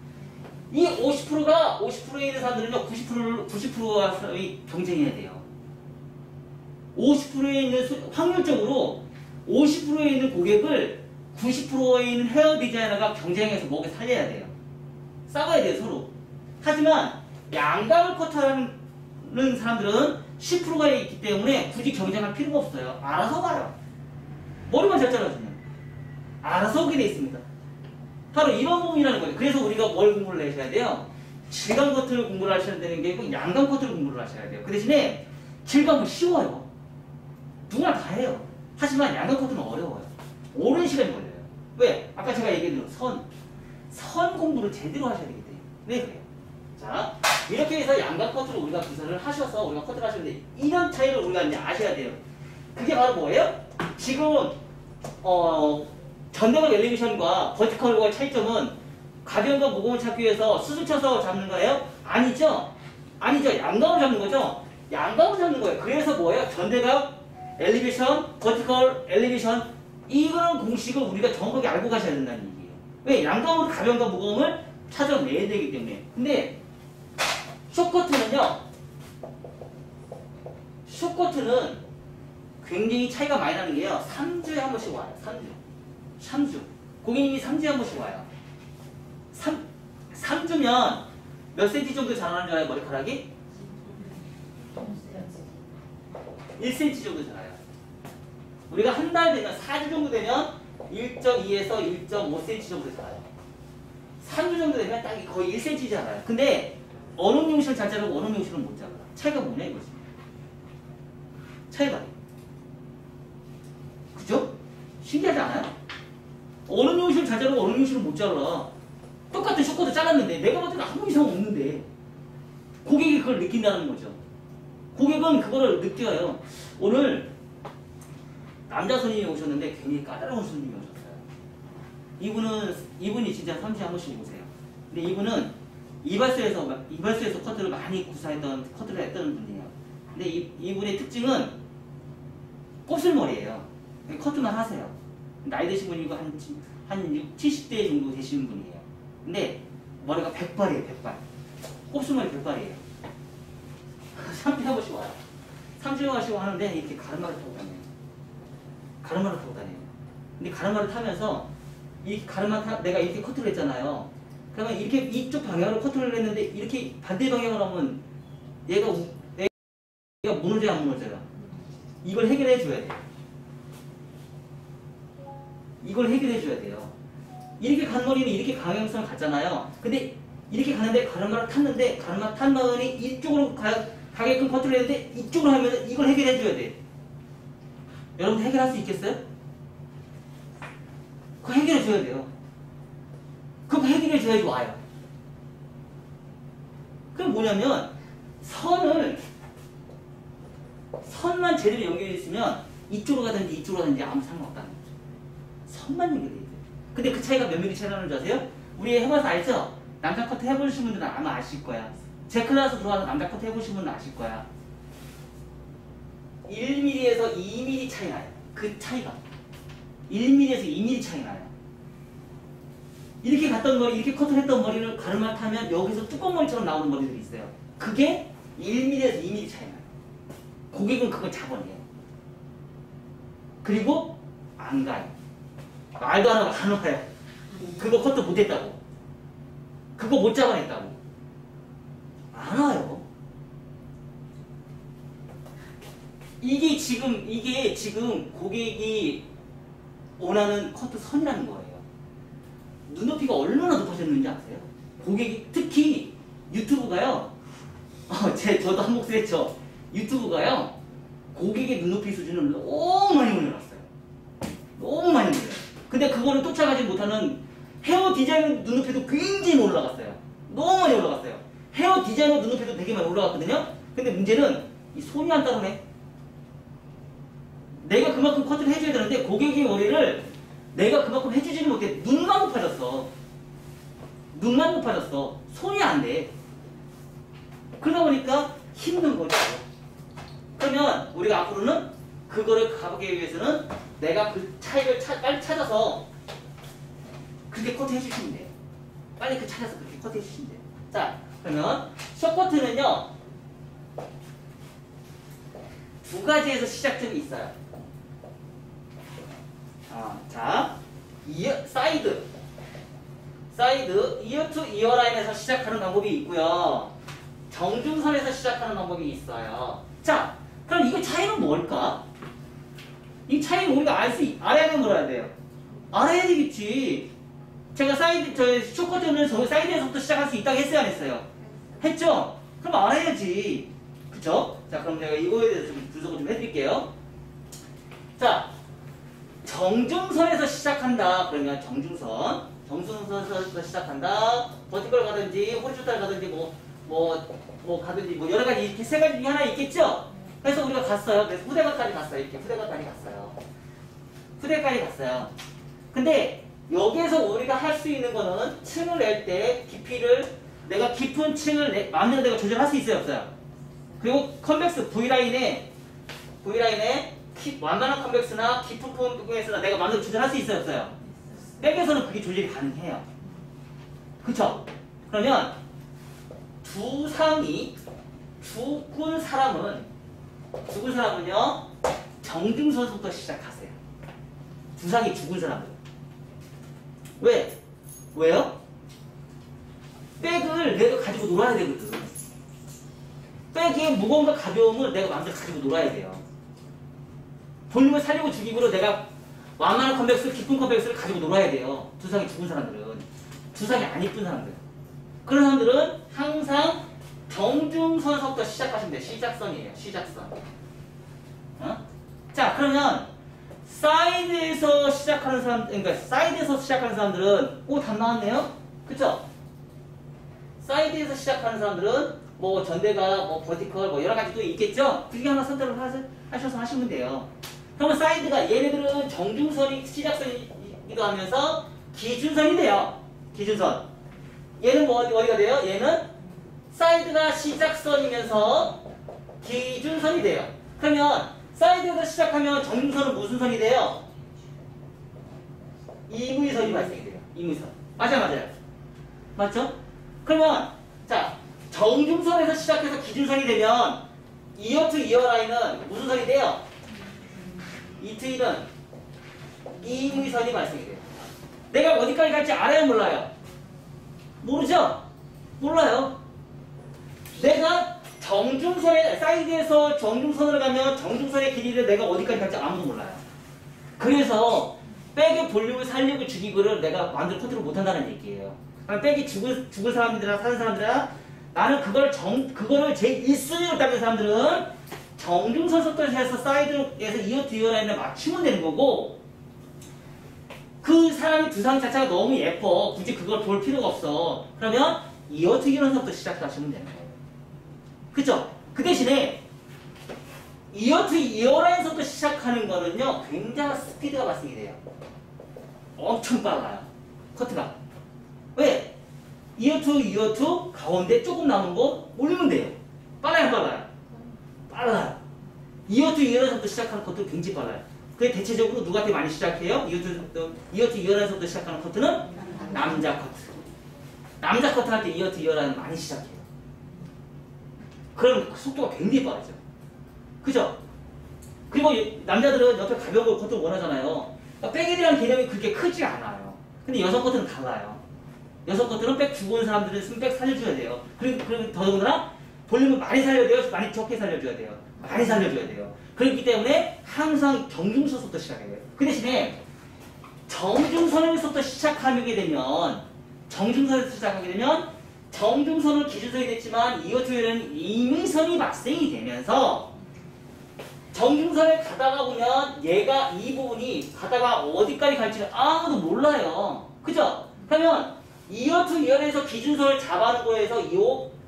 [SPEAKER 1] 이 50%에 있는 사람들은요 90%와 경쟁해야 돼요. 50%에 있는 확률적으로 50%에 있는 고객을 90%에 있는 헤어 디자이너가 경쟁해서 먹여 살려야 돼요. 싸워야 돼요 서로. 하지만 양감을 커트하는 사람들은 10%가 있기 때문에 굳이 경쟁할 필요가 없어요. 알아서 가요. 머리만 잘 잘라주면 알아서 오게 돼 있습니다. 바로 이런 부분이라는 거예요. 그래서 우리가 뭘 공부를 하셔야 돼요? 질감 커트를 공부를 하셔야 되는 게 아니고 양감 커트를 공부를 하셔야 돼요. 그 대신에 질감은 쉬워요. 누구나 다 해요. 하지만 양감 커트는 어려워요. 오랜 시간이 걸려요. 왜? 아까 제가 얘기한 대로 선 공부를 제대로 하셔야 되기 때문에. 왜 그래요? 자, 이렇게 해서 양감 커트를 우리가 구사를 하셔서 우리가 커트를 하시는데 이런 차이를 우리가 이제 아셔야 돼요. 그게 바로 뭐예요? 지금 전대각 엘리베이션과 버티컬과의 차이점은 가벼움과 무거움을 찾기 위해서 수술 쳐서 잡는 거예요? 아니죠. 양감을 잡는 거죠. 양감을 잡는 거예요. 그래서 뭐예요? 전대각 엘리베이션, 버티컬 엘리베이션 이런 공식을 우리가 정확하게 알고 가셔야 된다는 얘기예요. 왜? 양감으로 가벼움과 무거움을 찾아내야 되기 때문에. 근데 숏커트는 굉장히 차이가 많이 나는 게요. 3주에 한 번씩 와요. 3주. 고객님이 3주에 한 번씩 와요. 3주면 몇 cm 정도 자라는 줄 알아요? 머리카락이? 1cm 정도 자라요. 우리가 한 달 되면 4주 정도 되면 1.2에서 1.5cm 정도 자라요. 3주 정도 되면 딱 거의 1cm 자라요. 근데 어느 용실은 잘 자라고 어느 용실은 못 자라요. 차이가 뭐냐 이거지. 차이가. 그죠? 신기하지 않아요? 어느 용실은 잘 자라고 어느 용실은 못 자라. 똑같은 숏커트 잘랐는데 내가 봤을 때 아무 이상 없는데 고객이 그걸 느낀다는 거죠. 고객은 그거를 느껴요. 오늘 남자 손님이 오셨는데 굉장히 까다로운 손님이 오셨어요. 이분이 진짜 3주에 한 번씩 오세요. 근데 이분은 이발소에서 커트를 많이 커트를 했던 분이에요. 근데 이분의 특징은 곱슬머리예요. 커트만 하세요. 나이 드신 분이고 한 70대 정도 되시는 분이에요. 근데 머리가 백발이에요. 곱슬머리 백발이에요. 3주에 한 번씩 와요. 3주에 하시고 하는데 이렇게 가르마를 타고 다녀요. 근데 가르마를 타면서 내가 이렇게 커트를 했잖아요. 그러면 이렇게 이쪽 방향으로 커트를 했는데 이렇게 반대 방향으로 하면 얘가 무너져요, 안 무너져요? 이걸 해결해 줘야 돼요. 이렇게 간 머리는 이렇게 방향성을 갖잖아요. 근데 이렇게 가는데 가르마 탄 다음에 이쪽으로 가게끔 커트를 했는데 이쪽으로 하면 이걸 해결해 줘야 돼. 여러분 해결할 수 있겠어요? 그거 해결해 줘야 돼요. 그거 해결해 줘야지 와요. 그럼 뭐냐면 선만 제대로 연결해 있으면 이쪽으로 가든지 아무 상관없다는 거죠. 선만 연결해 있어요. 근데 그 차이가 몇 미리 차이 나는 줄 아세요? 우리 해봐서 알죠? 남자 커트 해보신 분들은 아마 아실 거야. 제 클래스 들어와서 남자 커트 해보신 분은 아실 거야. 1mm에서 2mm 차이 나요. 그 차이가 1mm에서 2mm 차이 나요. 이렇게 갔던 머리, 이렇게 커트를 했던 머리를 가르마 타면 여기서 뚜껑머리처럼 나오는 머리들이 있어요. 그게 1mm에서 2mm 차이 나요. 고객은 그걸 잡아내요. 그리고 안 가요. 말도 안 하고 안 와요. 그거 커트 못했다고. 그거 못 잡아냈다고. 안 와요. 이게 지금 고객이 원하는 커트 선이라는 거예요. 눈높이가 얼마나 높아졌는지 아세요? 고객이 특히 유튜브가요. 저도 한 목소리 했죠. 유튜브가요. 고객의 눈높이 수준을 너무 많이 올려놨어요. 너무 많이 올려요. 근데 그거를 쫓아가지 못하는 헤어 디자이너 눈높이도 굉장히 올라갔어요. 너무 많이 올라갔어요. 헤어 디자이너 눈높이도 되게 많이 올라갔거든요. 근데 문제는 이 손이 안 따르네. 내가 그만큼 커트를 해줘야 되는데 고객의 머리를 내가 그만큼 해주지는 못해. 눈만 높아졌어. 눈만 높아졌어. 손이 안 돼. 그러다 보니까 힘든 거죠. 그러면 우리가 앞으로는 그거를 가보기 위해서는 내가 그 차이를 빨리 찾아서 그렇게 커트 해주시면 돼요. 빨리 그 찾아서 그렇게 커트 해주시면 돼요. 자, 그러면 숏커트는요 2가지에서 시작점이 있어요. 자, 사이드, 이어 투 이어 라인에서 시작하는 방법이 있고요. 정중선에서 시작하는 방법이 있어요. 자, 그럼 이거 차이는 뭘까? 이 차이는 우리가 알아야 되면 뭐라 해야 돼요? 알아야 되겠지. 제가 숏커트는 사이드에서부터 시작할 수 있다고 했어요, 안 했어요? 했죠? 그럼 알아야지. 그쵸? 자, 그럼 제가 이거에 대해서 좀 분석을 좀 해드릴게요. 자, 정중선에서 시작한다. 그러면 정중선에서 시작한다. 버티컬 가든지 호리존탈 가든지 뭐 가든지 뭐 여러 가지 이렇게 세 가지 중에 하나 있겠죠? 그래서 우리가 갔어요. 그래서 후대각까지 갔어요. 이렇게 후대각까지 갔어요. 후대까지 갔어요. 근데 여기에서 우리가 할 수 있는 거는 층을 낼 때 깊이를 내가 깊은 층을 마음대로 내가 조절할 수 있어요, 없어요? 그리고 컨벡스 V라인에 완만한 컨벡스나 깊은 컨벡스나 내가 마음대로 조절할 수 있어요, 없어요? 백에서는 그게 조절이 가능해요. 그쵸? 그러면 죽은 사람은요 정중선부터 시작하세요. 두상이 죽은 사람은 왜요? 백을 내가 가지고 놀아야 되거든. 백의 무거움과 가벼움을 내가 마음대로 가지고 놀아야 돼요. 볼륨을 살리고 죽이고로 내가 완만한 컨벡스, 깊은 컨벡스를 가지고 놀아야 돼요. 두상이 죽은 사람들은. 두상이 안 이쁜 사람들. 그런 사람들은 항상 정중선서부터 시작하시면 돼요. 시작선이에요. 시작선. 자, 그러면 사이드에서 시작하는 사람들은 답 나왔네요? 그쵸? 사이드에서 시작하는 사람들은 뭐 전대가 뭐 버티컬 뭐 여러 가지 또 있겠죠? 그 중에 하나 선택을 하셔서 하시면 돼요. 그러면 사이드가 얘네들은 정중선이 시작선이기도 하면서 기준선이 돼요. 기준선. 얘는 어디가 돼요? 얘는 사이드가 시작선이면서 기준선이 돼요. 그러면 사이드에서 시작하면 정중선은 무슨 선이 돼요? 이무이선이 발생이 돼요. 이무이선. 맞아요. 맞죠? 그러면 자 정중선에서 시작해서 기준선이 되면 이어 투 이어 라인은 무슨 선이 돼요? 이트이는 이무이선이 발생이 돼요. 내가 어디까지 갈지 알아요, 몰라요? 모르죠? 몰라요. 내가 사이드에서 정중선으로 가면 정중선의 길이를 내가 어디까지 갈지 아무도 몰라요. 그래서 백의 볼륨을 살리고 죽이고를 내가 마음대로 컨트롤 못한다는 얘기예요. 백이 죽을 사람들이나 사는 사람들이나 나는 그거를 제 1순위로 따는 사람들은 정중선부터 해서 사이드에서 이어 투 이어 라인을 맞추면 되는 거고, 그 사람의 두상 자체가 너무 예뻐. 굳이 그걸 볼 필요가 없어. 그러면 이어 투 이어 라인부터 시작하시면 되는 거예요. 그쵸? 그 대신에 이어 투 이어 라인부터 시작하는 거는요 굉장한 스피드가 발생이 돼요. 엄청 빨라요. 커트가. 왜? 이어 투 가운데 조금 남은 거 올리면 돼요. 빨라요. 이어 투 이어 라인부터 시작하는 커트는 굉장히 빨라요. 그게 대체적으로 누구한테 많이 시작해요? 이어 투 이어 라인부터 시작하는 커트는 남자 커트. 남자 커트 할 때 이어트 이어라인 많이 시작해요. 그럼 속도가 굉장히 빠르죠. 그죠? 그리고 남자들은 옆에 가벼운 커트를 원하잖아요. 그러니까 백이라는 개념이 그렇게 크지 않아요. 근데 여성 커트는 달라요. 여성 커트는 백 주고 온 사람들은 있으면 백 살려줘야 돼요. 그리고 더더구나 볼륨을 많이 살려야 돼요? 많이 적게 살려줘야 돼요? 많이 살려줘야 돼요. 그렇기 때문에 항상 정중선부터 시작해야 돼요. 그 대신에 정중선에서부터 시작하게 되면 정중선을 기준선이 됐지만 이어투에는 임의선이 발생이 되면서 정중선에 가다가 보면 얘가 이 부분이 가다가 어디까지 갈지는 아무도 몰라요. 그죠? 그러면 이어투 이어에서 기준선을 잡아는 거에서 이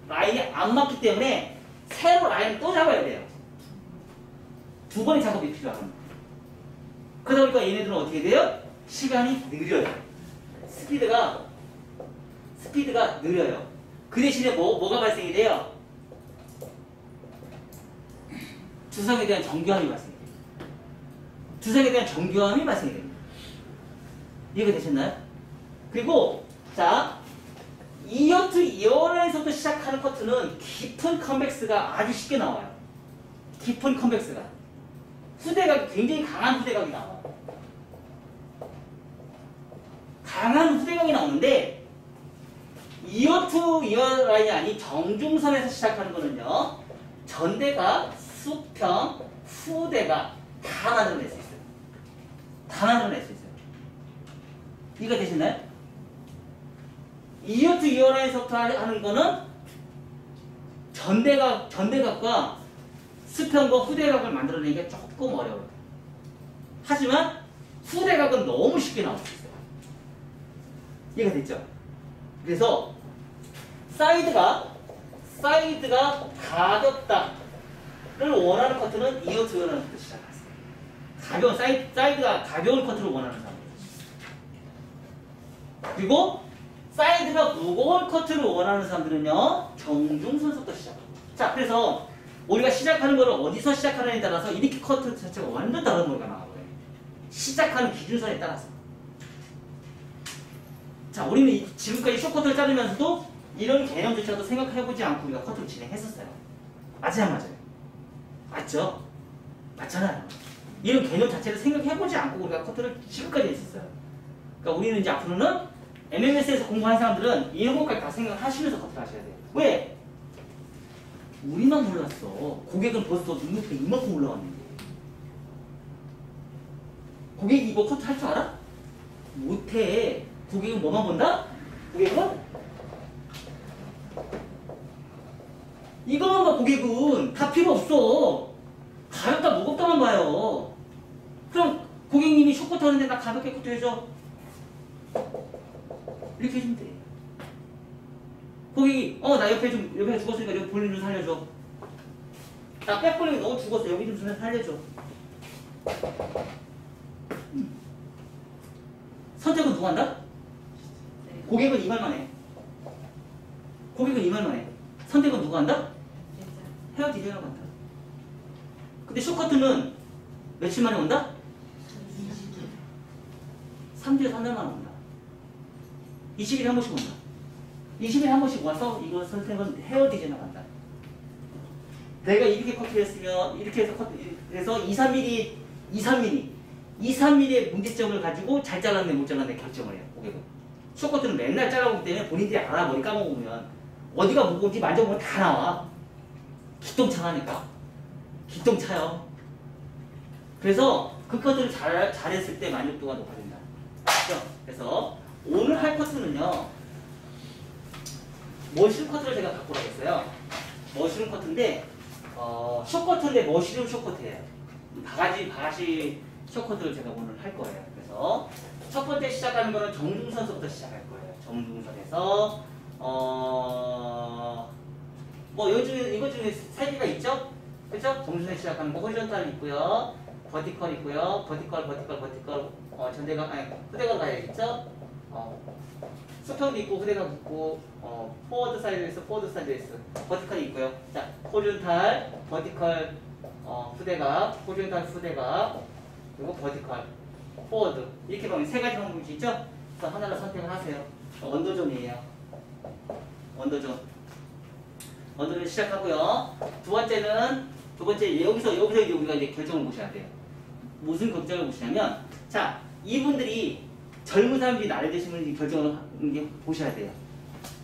[SPEAKER 1] 라인이 안 맞기 때문에 새로 라인을 또 잡아야 돼요. 두 번의 작업이 필요합니다. 그러다 보니까 얘네들은 어떻게 돼요? 시간이 느려요. 스피드가 느려요. 그 대신에 뭐가 발생이 돼요? 두상에 대한 정교함이 발생이 돼요. 두상에 대한 정교함이 발생이 됩니다. 이해가 되셨나요? 그리고 자 이어트 이어라인에서부터 시작하는 커트는 깊은 컨벡스가 아주 쉽게 나와요. 깊은 컨벡스가 후대각이 굉장히 강한 후대각이 나와요. 강한 후대각이 나오는데 이어투 이어라인이 아닌 정중선에서 시작하는 거는요. 전대각, 수평, 후대각 다 만들어낼 수 있어요. 다 만들어낼 수 있어요. 이해가 되셨나요? 이어투 이어라인에서부터 하는 거는 전대각과 수평과 후대각을 만들어내기가 조금 어려워요. 하지만 후대각은 너무 쉽게 나올 수 있어요. 이해가 됐죠? 그래서 사이드가 가볍다를 원하는 커트는 이어투 이어라인부터 시작하세요. 가벼운 사이드가 가벼운 커트를 원하는 사람. 그리고 사이드가 무거운 커트를 원하는 사람들은요 정중선부터 시작합니다. 자, 그래서 우리가 시작하는 거를 어디서 시작하느냐에 따라서 이렇게 커트 자체가 완전 다른 거가 나와요. 시작하는 기준선에 따라서. 자, 우리는 지금까지 숏커트를 자르면서도 이런 개념조차도 생각해보지 않고 우리가 커트를 진행했었어요. 맞아요? 맞죠? 맞잖아요. 이런 개념 자체를 생각해보지 않고 우리가 커트를 지금까지 했었어요. 그러니까 우리는 이제 앞으로는 MMS에서 공부한 사람들은 이런 것까지 다 생각하시면서 커트를 하셔야 돼요. 왜? 우리만 몰랐어. 고객은 벌써 눈높이가 이만큼 올라왔는데. 고객이 이거 커트 할 줄 알아? 못해. 고객은 뭐만 본다? 고객은? 이거만 봐, 고객은. 다 필요 없어. 가볍다, 무겁다만 봐요. 그럼 고객님이 숏커트 하는데 나 가볍게 커트 해줘. 이렇게 해주면 돼. 고객이 나 옆에 죽었으니까 여기 볼륨 좀 살려줘. 나 백볼륨이 너무 죽었어. 여기 좀 살려줘. 선택은 누가 한다? 고객은 이 말만 해. 선택은 누가 한다? 헤어 디자이너가 한다. 근데 숏커트는 며칠 만에 온다? 3주에 3달 만에 온다. 20일에 한 번씩 온다. 20일에 한 번씩 와서 이거 선택은 헤어 디자이너가 한다. 내가 이렇게 커트를 했으면 이렇게 해서 그래서 2, 3mm의 문제점을 가지고 잘 잘랐네 못 잘랐네 결정을 해요. 고객은. 숏커트는 맨날 잘라보기 때문에 본인들이 알아. 머리 감아보면 어디가 무거운지 만져보면 다 나와. 기똥차니까. 기똥차요. 그래서 그 커트를 잘했을 때 만족도가 높아진다. 그렇죠? 그래서 오늘 할 커트는요. 머쉬룸 커트를 제가 갖고 오라겠어요. 머쉬룸 커트인데 숏커트인데 머쉬룸 숏커트예요. 바가지 숏커트를 제가 오늘 할 거예요. 그래서 첫 번째 시작하는 거는 정중선서부터 시작할 거예요. 정중선에서 뭐 요즘에 이것 중에 세 개가 있죠? 그렇죠? 정중선에 시작하는 거 호리존탈 있고요. 버티컬 있고요. 버티컬 전대각 후대각 가야겠죠? 수평도 있고 후대각 있고 포워드 사이드에서 버티컬이 있고요. 자, 호리존탈, 버티컬, 후대각, 호리존탈 후대각, 그리고 버티컬, 포워드 이렇게 보면 세 가지 방법이 있죠? 그래서 하나를 선택을 하세요. 언더존이에요. 언더존. 언더존 시작하고요. 두 번째 여기서 이제 우리가 이제 결정을 보셔야 돼요. 무슨 결정을 보시냐면, 자, 이분들이 젊은 사람들이 나이 드신 분이 결정을 이제 보셔야 돼요.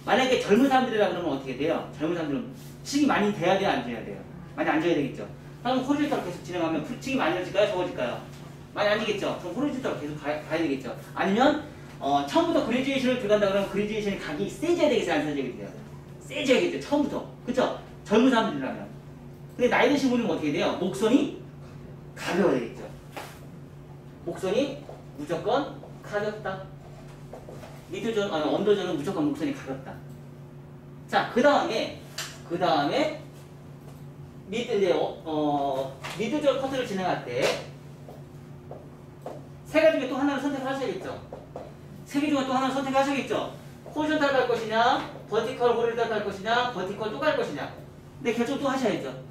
[SPEAKER 1] 만약에 젊은 사람들이라 그러면 어떻게 돼요? 젊은 사람들은 층이 많이 돼야 돼요, 안 돼야 돼요? 많이 앉아야 되겠죠. 그럼 호리존탈로 계속 진행하면 층이 많이 앉을까요, 적어질까요? 많이 앉겠죠. 그럼 호리존탈로 계속 가야 되겠죠. 아니면 처음부터 그레듀에이션을 들어간다 그러면 그레듀에이션이 각이 세져야 되겠어요, 안 세져야 되겠어요? 세져야겠죠, 처음부터. 그쵸? 젊은 사람들이라면. 근데 나이 드신 분은 어떻게 돼요? 목선이 가벼워야 되겠죠. 목선이 무조건 가볍다. 미드존, 언더존은 무조건 목선이 가볍다. 자, 그 다음에 미드존 커트를 진행할 때 세 가지 중에 또 하나를 선택하셔야겠죠. 세 개 중에 또 하나를 선택하셔야겠죠. 호리존탈 갈 것이냐, 버티컬 호리존탈 갈 것이냐, 버티컬 또 갈 것이냐. 근데 결정 또 하셔야죠.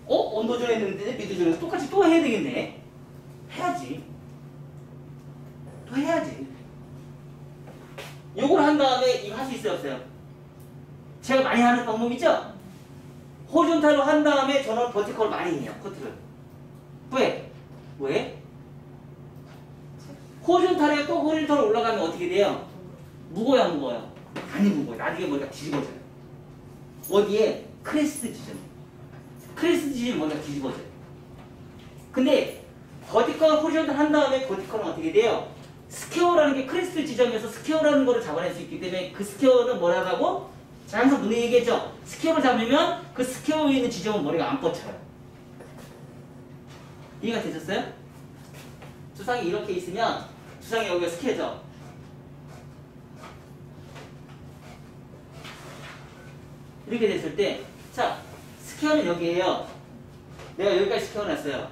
[SPEAKER 1] 언더존 했는데 미드존에서 똑같이 또 해야 되겠네. 해야지. 또 해야지. 요걸 한 다음에 이거 할 수 있어요, 없어요? 제가 많이 하는 방법 있죠? 호리존탈로 한 다음에 저는 버티컬을 많이 해요, 커트를. 왜? 호리존탈에 또 호리존탈로 올라가면 어떻게 돼요? 무거워요, 안 무거워요? 많이 무거워요. 나중에 머리가 뒤집어져요. 어디에? 크레스트 지점. 크레스트 지점 머리가 뒤집어져요. 근데 버티컬 호리존탈 한 다음에 버티컬은 어떻게 돼요? 스퀘어라는 게 크레스트 지점에서 스퀘어라는 거를 잡아낼 수 있기 때문에 그 스퀘어는 뭐라고? 제가 항상 눈에 얘기했죠. 스퀘어를 잡으면 그 스퀘어에 있는 지점은 머리가 안 뻗쳐요. 이해가 되셨어요? 두상이 이렇게 있으면 두상이 여기가 스퀘어죠. 이렇게 됐을 때, 자, 스퀘어는 여기에요. 내가 여기까지 스퀘어 놨어요.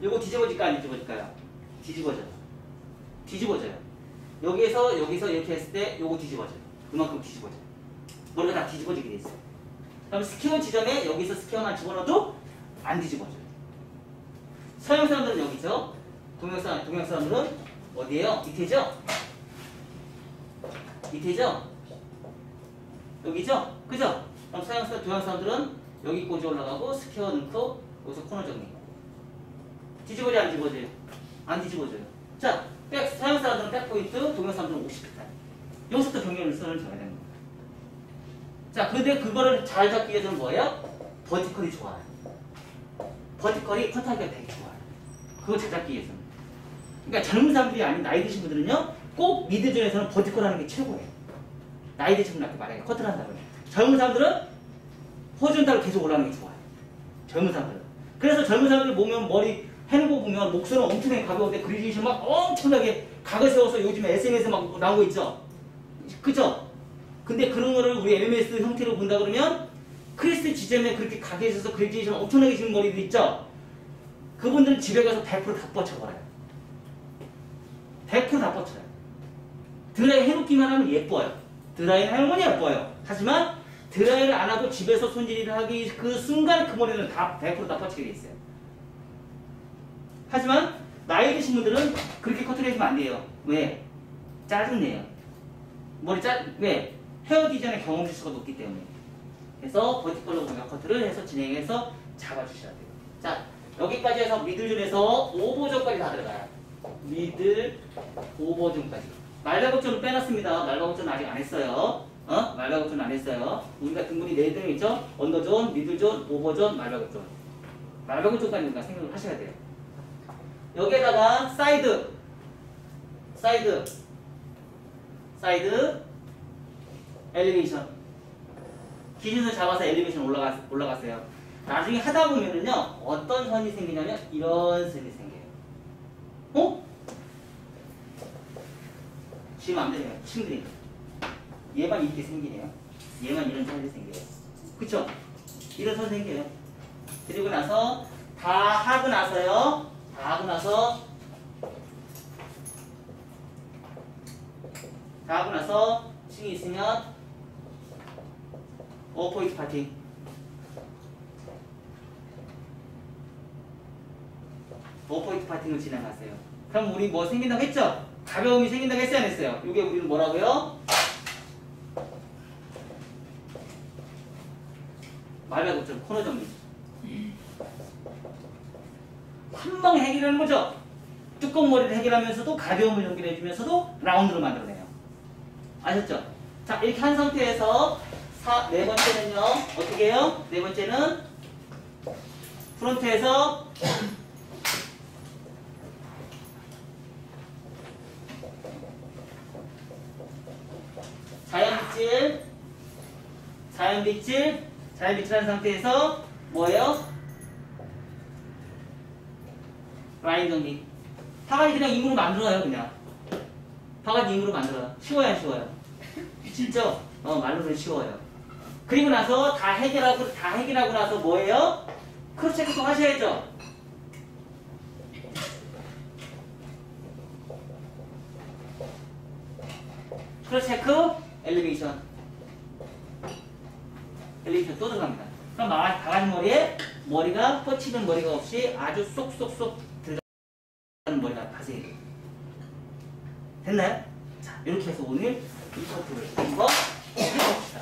[SPEAKER 1] 이거 뒤집어질까 안 뒤집어질까요? 뒤집어져요. 여기서 이렇게 했을 때 요거 뒤집어져요. 그만큼 뒤집어져요. 머리가 다 뒤집어지게 돼 있어요. 그럼 스퀘어 지점에 여기서 스퀘어만 집어넣어도 안 뒤집어져요. 서양 사람들은 여기죠. 동양 사람들은 어디에요? 밑에죠? 여기죠? 그죠? 그럼 동양 사람들은 여기 꼬지 올라가고 스퀘어 넣고 여기서 코너 정리. 뒤집어져 안 뒤집어져요? 안 뒤집어져요. 자, 서양 사람들은 백포인트, 동양 사람들은 50m. 여기서부터 경계선을 정해야 되는 거예요. 자, 근데 그거를 잘 잡기 위해서는 뭐예요? 버티컬이 좋아요. 버티컬이 커트하기가 되게 좋아요. 그거 잘 잡기 위해서는. 그러니까 젊은 사람들이 아닌 나이 드신 분들은요, 꼭 미드존에서는 버티컬 하는 게 최고예요. 나이 드신 분한테 말하게 커트를 한다고요. 젊은 사람들은 호리존탈로 계속 올라가는 게 좋아요. 젊은 사람들은. 그래서 젊은 사람들 보면 머리 해는 거 보면 목선은 엄청나게 가벼운데 그리제이션 막 엄청나게 각을 세워서 요즘에 SNS에 막 나오고 있죠. 그죠? 근데 그런 거를 우리 MMS 형태로 본다 그러면 크리스트 지점에 그렇게 각에 있어서 그리제이션 엄청나게 지는 머리들 있죠? 그분들은 집에 가서 100%다 뻗쳐버려요. 100%다 뻗쳐요. 드라이 해놓기만 하면 예뻐요. 드라이는 하면 예뻐요. 하지만 드라이를 안 하고 집에서 손질을 하기 그 순간 그 머리는 다 100%다 뻗치게 돼 있어요. 하지만 나이 드신 분들은 그렇게 커트를 해주면 안 돼요. 왜? 짜증내요. 왜? 헤어 디자인의 경험 지수가 높기 때문에. 그래서 버티컬로 공략 커트를 해서 진행해서 잡아주셔야 돼요. 자, 여기까지 해서 미들존에서 오버존까지 다 들어가요. 미들 오버존까지. 말가급존은 빼놨습니다. 말가급존은 아직 안 했어요. 말가급존은 안 했어요. 우리가 등분이 4등 있죠? 언더존, 미들존, 오버존, 말가급존. 말가급존까지 우리가 생각을 하셔야 돼요. 여기에다가 사이드 엘리베이션. 기준을 잡아서 엘리베이션 올라갔어요. 나중에 하다 보면은요, 어떤 선이 생기냐면 이런 선이 생겨요. 지금 안 되네요. 친구들이. 얘만 이렇게 생기네요. 얘만 이런 선이 생겨요. 그쵸? 이런 선 생겨요. 그리고 나서 다 하고 나서 층이 있으면 포인트 파팅. 포인트 파팅을 진행하세요. 그럼 우리 뭐 생긴다고 했죠? 가벼움이 생긴다고 했어요, 안 했어요? 이게 우리는 뭐라고요? 말발굽처럼 코너 정리. 한 방에 해결하는 거죠. 뚜껑 머리를 해결하면서도 가벼움을 연결해주면서도 라운드로 만들어내요. 아셨죠? 자, 이렇게 한 상태에서 네 번째는요. 어떻게 해요? 네 번째는 프론트에서 자연빗질하는 상태에서 뭐예요? 라인 정리. 바가지 그냥 임으로 만들어요, 그냥. 바가지 임으로 만들어요. 쉬워요, 안 쉬워요? 진짜 말로는 쉬워요. 그리고 나서 다 해결하고 나서 뭐예요? 크로스 체크 또 하셔야죠. 크로스 체크, 엘리베이션 또 들어갑니다. 그럼 바가지 머리에 머리가 뻗치는 머리가 없이 아주 쏙쏙쏙 들어가는 머리가 가세요. 됐나요? 자, 이렇게 해서 오늘 이 포트를 한번 해봅시다.